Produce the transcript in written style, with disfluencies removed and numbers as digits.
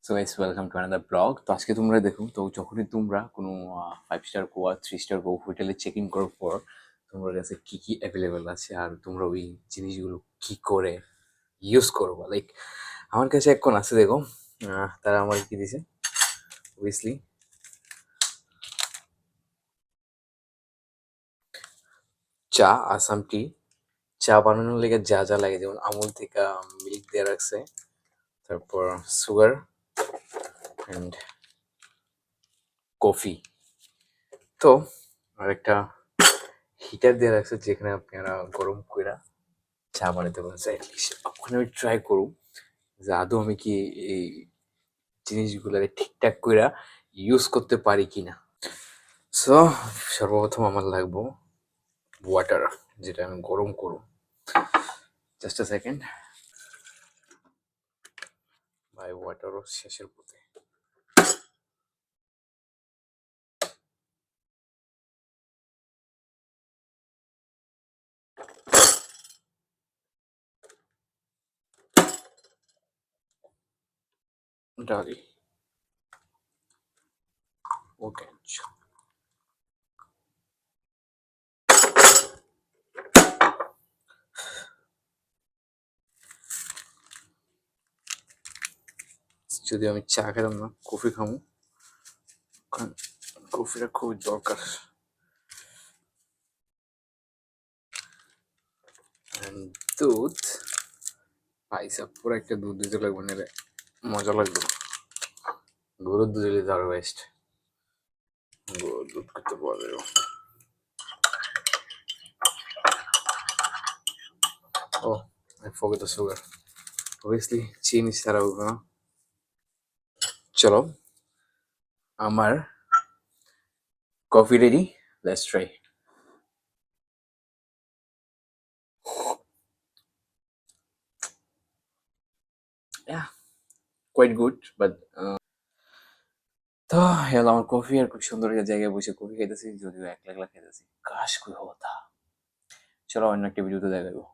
So guys welcome to another blog. তো আজকে তোমরা দেখো, তো যখনই তোমরা কোনো 5 স্টার গোয়া 3 স্টার গো হোটেলে চেক ইন করার পর তোমার কাছে কি কি অ্যাভেলেবেল আছে আর তোমরা ওই জিনিসগুলো কি করে ইউজ করবো। লাইক আমার কাছে এখন আছে, দেখো তারা আমার কি দিছে, অবভিয়াসলি চা, আসাম টি। চা বানানোর লেগে যা যা লাগে, যেমন আমুল থেকে মিল্ক দেওয়া রাখছে, তারপর সুগার অ্যান্ড কফি। তো আরেকটা হিটার দিয়ে রাখছে যেখানে আপনারা গরম কইরা চা বানাতে পারছে। অ্যাটলিস্ট ওখানে আমি ট্রাই করুম যে আদৌ আমি কি এই জিনিসগুলো ঠিকঠাক কইরা ইউজ করতে পারি কিনা। সো সর্বপ্রথম আমার লাগবো ওয়াটার, যেটা আমি গরম করব। জাস্ট আ সেকেন্ড ভাই, ওয়াটারও শেষের পথে। ডালি ওকে, যদি আমি চা খেলাম না, কফি খামু, কারণ কফিটা খুবই দরকার। And দুধ, পাইসা পুরো একটা দুধ দিতে লাগবে, নিলে মজা লাগবে। গরুর দুধ দিলে তো আরো বেস্ট। গরুর দুধ করতে পাওয়া যাবে। ও, I forgot the sugar. Obviously চিনি ছাড়া হবে না। চলো, আমার coffee ready, let's try. Yeah, quite good, but তো হলো আমার কফি, আর খুব সুন্দর একটা জায়গায় বসে কফি খাইতেছি, যদিও একলা একলা খাইতেছি। কাশ কই হতা। চলো অন্য একটা ভিডিওতে দেখাবো।